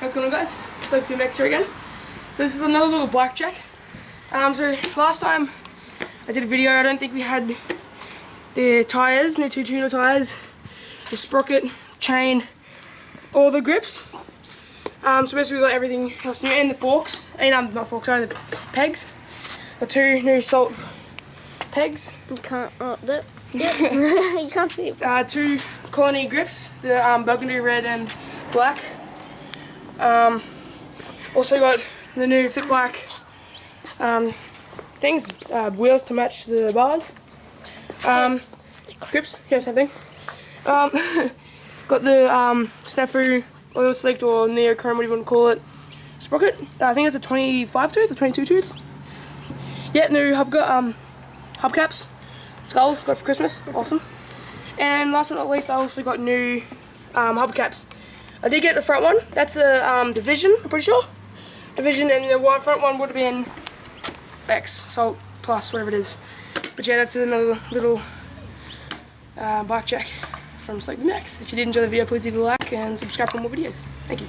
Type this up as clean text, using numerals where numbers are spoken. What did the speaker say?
What's going on, guys? Sleepy Max here again. So this is another little bike check. So last time I did a video, I don't think we had the tyres, new 2 tuner tyres, the sprocket, chain, all the grips. So basically we got everything else new, and the forks, and not forks, sorry, the pegs. The 2 new salt pegs. You can't, you can't see it. 2 Colony grips, the burgundy, red and black. Also got the new Fit Black things, wheels to match the bars. Grips, yeah, same thing. Got the Snafu oil slicked or neochrome, whatever you want to call it, sprocket. I think it's a 25 tooth or 22 tooth. Yeah, new hubcaps. Skull, got for Christmas, awesome. And last but not least, I also got new hubcaps. I did get the front one, that's a Division, I'm pretty sure. Division, and the front one would have been X, Salt Plus, whatever it is. But yeah, that's another little bike check from Sleepy Max. If you did enjoy the video, please leave a like and subscribe for more videos. Thank you.